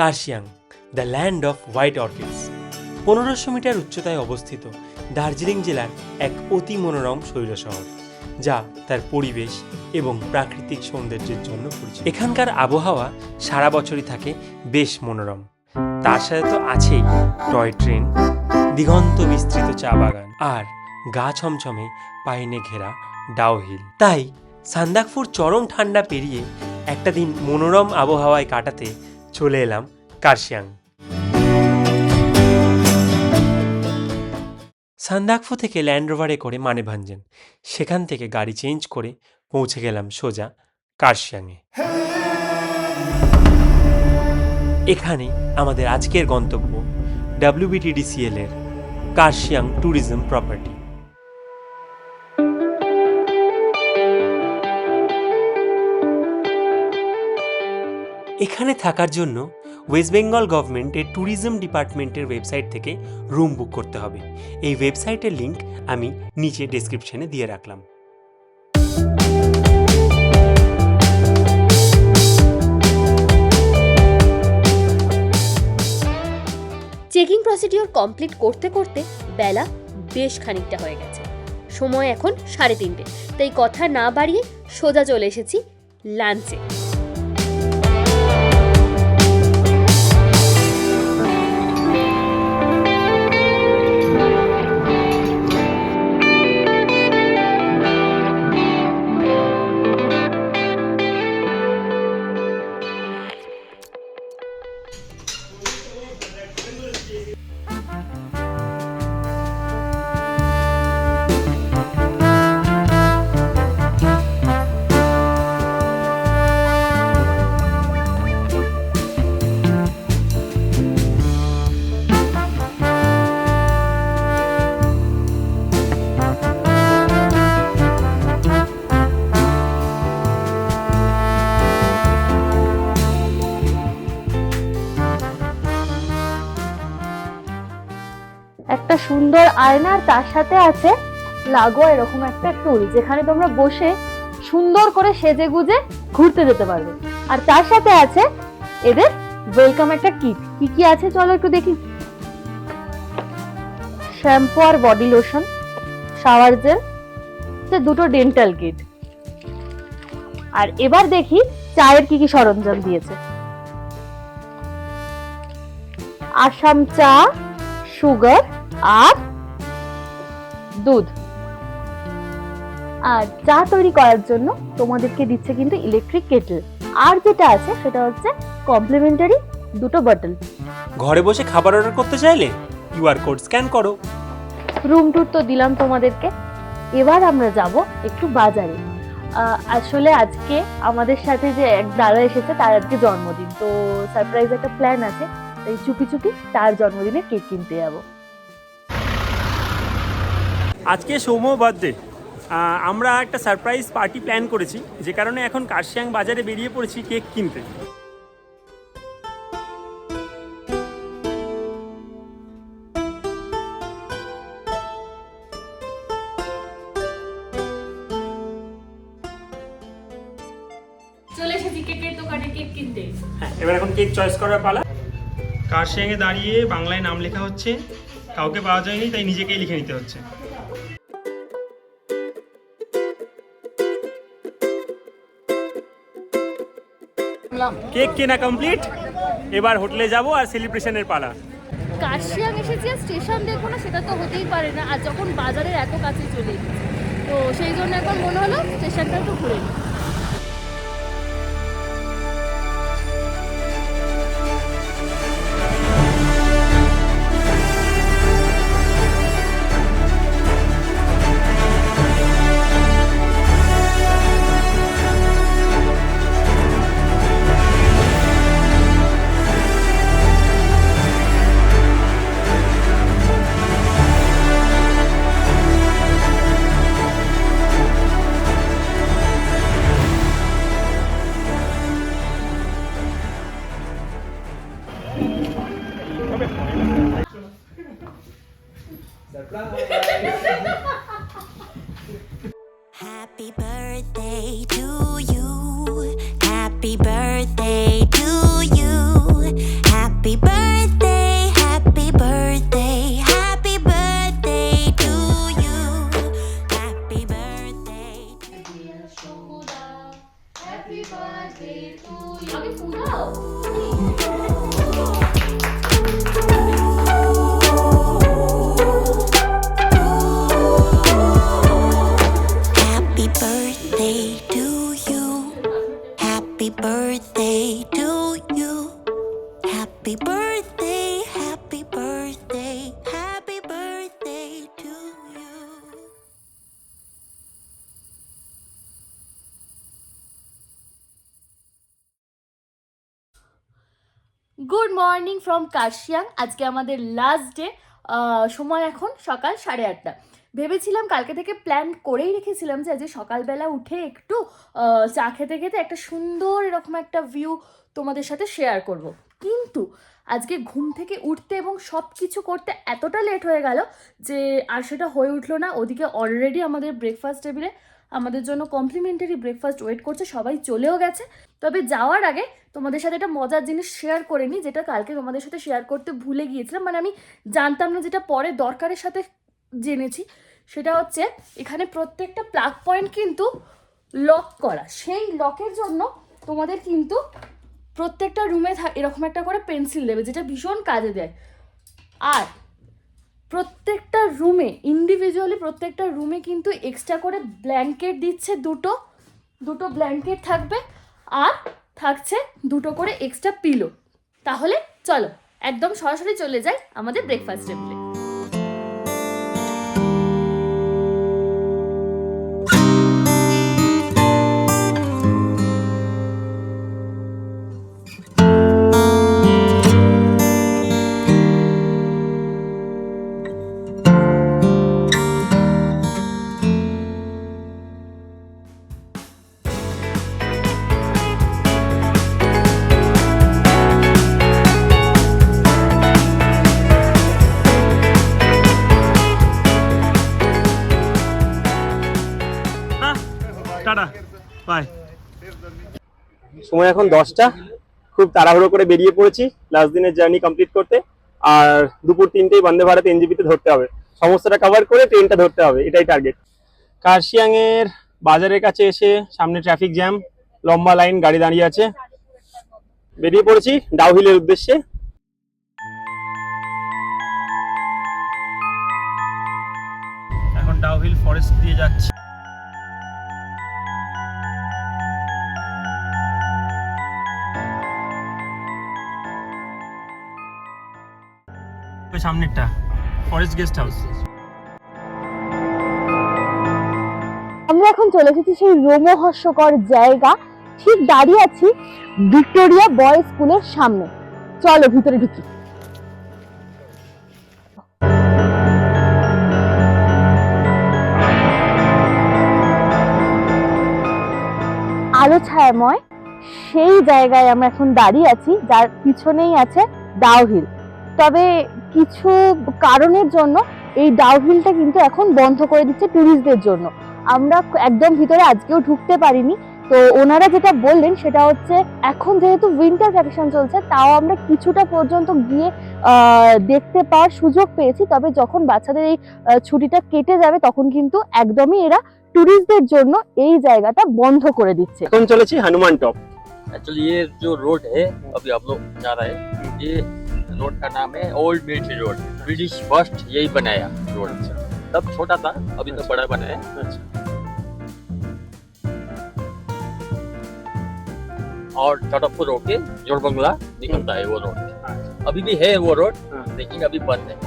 Kurseong, the land of white orchids. 1500 metre উচ্চতায় অবস্থিত দার্জিলিং জেলার এক অতি মনোরম শৈল শহর, যা তার পরিবেশ এবং প্রাকৃতিক সৌন্দর্যের জন্য পরিচিত। এখানকার আবহাওয়া সারা বছরই থাকে বেশ মনোরম। তার সাথে তো আছেই টয় ট্রেন, দিগন্ত বিস্তৃত চা বাগান আর গা ছমছমে পাইনে ঘেরা ডাউহিল। তাই সান্দাকফুর চরম ঠান্ডা পেরিয়ে একটা দিন মনোরম আবহাওয়ায় কাটাতে চলে এলাম কার্শিয়াং। সান্দাকফু থেকে ল্যান্ড রোভারে করে মানেভাঞ্জন, সেখান থেকে গাড়ি চেঞ্জ করে পৌঁছে গেলাম সোজা কার্শিয়াংয়ে। এখানে আমাদের আজকের গন্তব্য WBTDCL এর কার্শিয়াং ট্যুরিজম প্রপার্টি। এখানে থাকার জন্য ওয়েস্ট বেঙ্গল গভর্নমেন্টের ট্যুরিজম ডিপার্টমেন্টের ওয়েবসাইট থেকে রুম বুক করতে হবে। এই ওয়েবসাইটের লিঙ্ক আমি নিচে ডেসক্রিপশনে দিয়ে রাখলাম। চেকিং প্রসিডিওর কমপ্লিট করতে করতে বেলা বেশ খানিকটা হয়ে গেছে। সময় এখন 3:30, তাই কথা না বাড়িয়ে সোজা চলে এসেছি লাঞ্চে। একটা সুন্দর আয়না আর তার সাথে আছে লাগোয়া এরকম একটা টুল, যেখানে তোমরা বসে সুন্দর করে সেজে গুজে ঘুরতে যেতে পারবে। আর তার সাথে আছে এদের ওয়েলকাম একটা কিট। কি কি আছে চলো একটু দেখি। শ্যাম্পু আর বডি লোশন, শাওয়ার জেল, দুটো ডেন্টাল কিট। আর এবার দেখি চায়ের কি কি সরঞ্জাম দিয়েছে। আসাম চা, সুগার আর দুধ। আর চা তৈরি করার জন্য তোমাদেরকে দিচ্ছে কিন্তু ইলেকট্রিক কেটল। আর যেটা আছে সেটা হচ্ছে কমপ্লিমেন্টারি দুটো বটল। ঘরে বসে খাবার অর্ডার করতে চাইলে কিউআর কোড স্ক্যান করো। রুম ট্যুর তো দিলাম তোমাদেরকে, এবার আমরা যাব একটু বাজারে। আসলে আজকে আমাদের সাথে যে এক দাদা এসেছে, তার আজকে জন্মদিন, তো সারপ্রাইজ একটা প্ল্যান আছে, তাই চুপি চুপি তার জন্মদিনে কেক কিনতে যাব। আজকে সৌম্য বার্থডে, আমরা একটা সারপ্রাইজ পার্টি প্ল্যান করেছি, যে কারণে এখন কার্শিয়াং বাজারে বেরিয়ে পড়েছি কেক কিনতে। চলে এসেছি কেকের দোকানে কেক কিনতে। হ্যাঁ, এবার এখন কেক চয়েস করার পালা। কার্শিয়াংয়ে দাঁড়িয়ে বাংলায় নাম লেখা হচ্ছে, কাউকে পাওয়া যায়নি তাই নিজেকেই লিখে নিতে হচ্ছে। কেক কেনা কমপ্লিট, এবার হোটেলে যাব আর সেলিব্রেশনের পালা। কার্শিয়াং এসেছি আর স্টেশন দেখবো না, সেটা তো হতেই পারে না। আর যখন বাজারের এত কাছে চলে এসেছি, তো সেই জন্য এখন মনে হলো স্টেশনটা একটু ঘুরে নিই। Happy birthday to you. Happy birthday to you. আগে ফুটাও। Happy birthday to you. Happy birthday to you. Happy birthday, happy birthday, happy birthday to you. Good morning from Kurseong. আজকে আমাদের লাস্ট ডে। সময় এখন সকাল 8:30। ভেবেছিলাম কালকে থেকে প্ল্যান করেই রেখেছিলাম যে আজকে সকালবেলা উঠে একটু চা খেতে খেতে একটা সুন্দর এরকম একটা ভিউ তোমাদের সাথে শেয়ার করব। কিন্তু আজকে ঘুম থেকে উঠতে এবং সব কিছু করতে এতটা লেট হয়ে গেল যে আর সেটা হয়ে উঠলো না। ওদিকে অলরেডি আমাদের ব্রেকফাস্ট টেবিলে আমাদের জন্য কমপ্লিমেন্টারি ব্রেকফাস্ট ওয়েট করছে, সবাই চলেও গেছে। তবে যাওয়ার আগে তোমাদের সাথে একটা মজার জিনিস শেয়ার করে নিই, যেটা কালকে তোমাদের সাথে শেয়ার করতে ভুলে গিয়েছিলাম। মানে আমি জানতাম না, যেটা পরে দরকারের সাথে জেনেছি। সেটা হচ্ছে এখানে প্রত্যেকটা প্লাগ পয়েন্ট কিন্তু লক করা। সেই লকের জন্য তোমাদের কিন্তু প্রত্যেকটা রুমে এরকম একটা করে পেন্সিল দেবে, যেটা ভীষণ কাজে দেয়। আর প্রত্যেকটা রুমে ইন্ডিভিজুয়ালি প্রত্যেকটা রুমে কিন্তু এক্সট্রা করে ব্ল্যাঙ্কেট দিচ্ছে, দুটো ব্ল্যাঙ্কেট থাকবে, আর থাকছে দুটো করে এক্সট্রা পিলো। তাহলে চলো একদম সরাসরি চলে যাই আমাদের ব্রেকফাস্ট টেবিলে। Tata bye. সময় এখন 10টা। খুব তাড়াহুড়ো করে বেরিয়ে পড়েছি লাস্ট দিনের জার্নি কমপ্লিট করতে। আর দুপুর 3টেই বন্দে ভারত এনজিপিতে ধরতে হবে, সমস্তটা কভার করে ট্রেনটা ধরতে হবে, এটাই টার্গেট। কার্শিয়াং এর বাজারের কাছে এসে সামনে ট্রাফিক জ্যাম, লম্বা লাইন, গাড়ি দাঁড়িয়ে আছে। বেরিয়ে পড়েছি ডাউহিলের উদ্দেশ্যে। এখন ডাউহিল ফরেস্ট দিয়ে যাচ্ছি। সামনেরটা ফরেস্ট গেস্ট হাউস। আমরা এখন চলে এসেছি সেই রোমহর্ষকর জায়গা। ঠিক দাঁড়িয়ে আছি ভিক্টোরিয়া বয়েজ স্কুলের সামনে। চলো ভিতরে ঢুকি। আলো ছায়াময় সেই জায়গায় আমরা এখন দাঁড়িয়ে আছি, যার পিছনেই আছে ডাউহিল। তবে কিছু কারণের জন্য এই ডাউহিলটা কিন্তু এখন বন্ধ করে দিচ্ছে ট্যুরিস্টদের জন্য। আমরা একদম ভিতরে আজকেও ঢুকতে পারিনি। তো ওনারা যেটা বললেন সেটা হচ্ছে এখন যেহেতু উইন্টার ভ্যাকেশন চলছে, তাও আমরা কিছুটা পর্যন্ত গিয়ে দেখতে পাওয়ার সুযোগ পেয়েছি। তবে যখন বাচ্চাদের এই ছুটিটা কেটে যাবে তখন কিন্তু একদমই এরা ট্যুরিস্টদের জন্য এই জায়গাটা বন্ধ করে দিচ্ছে। এখন চলেছি হনুমান টপ। एक्चुअली ये जो रोड है अभी आप लोग जा रहे हैं, ये रोड का नाम है old military road. British first यही बनाया रोड, तब छोटा था, अभी तो बड़ा बनाया। अच्छा। और चटकपुर होके जोड़बंगला निकलता है वो रोड। अभी भी है वो रोड, लेकिन अभी बंद है।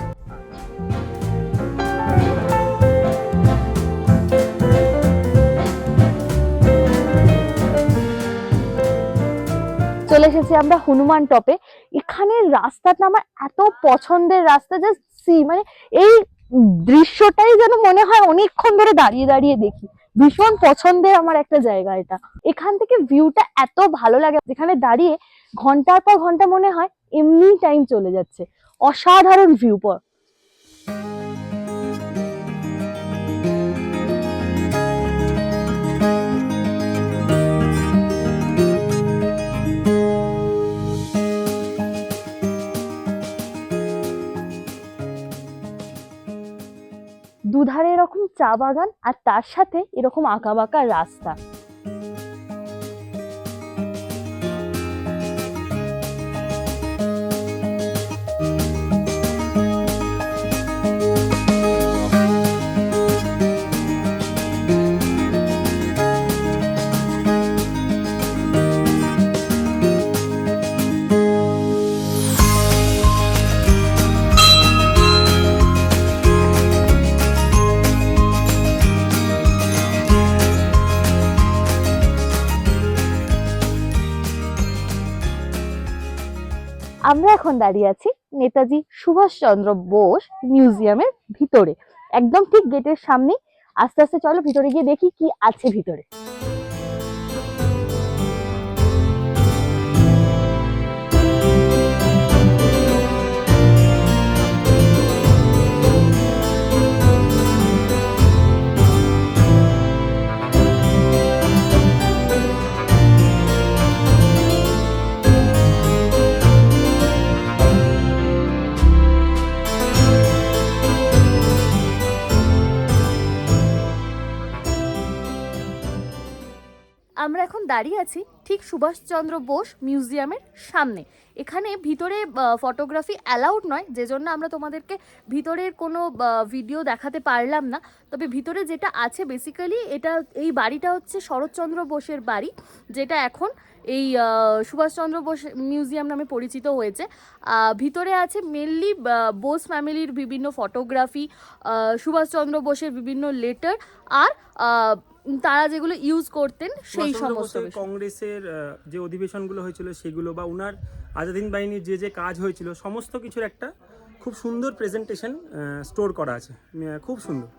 চলে এসেছি আমরা হনুমান টপে। এখানের রাস্তাটা আমার এত পছন্দের রাস্তা, জাস্ট সি, মানে এই দৃশ্যটাই যেন মনে হয় অনেকক্ষণ ধরে দাঁড়িয়ে দাঁড়িয়ে দেখি। ভীষণ পছন্দের আমার একটা জায়গা এটা। এখান থেকে ভিউটা এত ভালো লাগে, যেখানে দাঁড়িয়ে ঘন্টার পর ঘন্টা মনে হয় এমনি টাইম চলে যাচ্ছে। অসাধারণ ভিউ পর। দুধারে এরকম চা বাগান আর তার সাথে এরকম আঁকাবাঁকা রাস্তা। আমরা এখন দাঁড়িয়ে আছি নেতাজি সুভাষচন্দ্র বোস মিউজিয়ামের ভিতরে, একদম ঠিক গেটের সামনে। আস্তে আস্তে চলো ভিতরে গিয়ে দেখি কি আছে ভিতরে। আমরা এখন দাঁড়িয়ে আছি ঠিক সুভাষচন্দ্র বোস মিউজিয়ামের সামনে। এখানে ভিতরে ফটোগ্রাফি অ্যালাউড নয়, যে জন্য আমরা তোমাদেরকে ভিতরের কোনো ভিডিও দেখাতে পারলাম না। তবে ভিতরে যেটা আছে বেসিক্যালি এই বাড়িটা হচ্ছে শরৎচন্দ্র বোসের বাড়ি, যেটা এখন এই সুভাষচন্দ্র বোস মিউজিয়াম নামে পরিচিত হয়েছে। ভিতরে আছে মেনলি বোস ফ্যামিলির বিভিন্ন ফটোগ্রাফি, সুভাষচন্দ্র বোসের বিভিন্ন লেটার, আর তারা যেগুলো ইউজ করতেন সেই সমস্ত বিষয়। কংগ্রেসের যে অধিবেশনগুলো হয়েছিল সেগুলো বা উনার আজাদ হিন্দ বাহিনীর যে কাজ হয়েছিল সমস্ত কিছুর একটা খুব সুন্দর প্রেজেন্টেশন স্টোর করা আছে, খুব সুন্দর।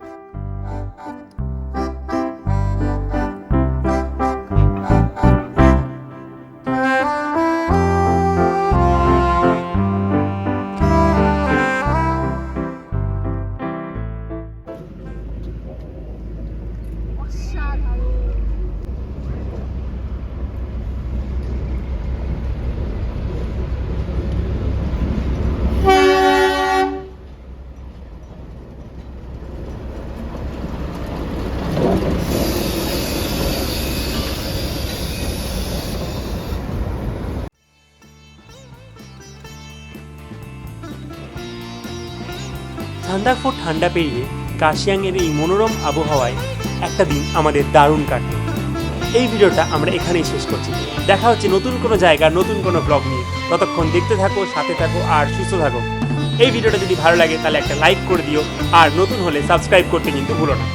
ঠান্ডা ঠান্ডা পেরিয়ে কার্শিয়াংয়ের এই মনোরম আবহাওয়ায় একটা দিন আমাদের দারুণ কাটলো। এই ভিডিওটা আমরা এখানেই শেষ করছি। দেখা হচ্ছে নতুন কোনো জায়গা, নতুন কোনো ব্লগ নিয়ে। ততক্ষণ দেখতে থাকো, সাথে থাকো আর সুস্থ থাকো। এই ভিডিওটা যদি ভালো লাগে তাহলে একটা লাইক করে দিও, আর নতুন হলে সাবস্ক্রাইব করতে কিন্তু ভুলো না।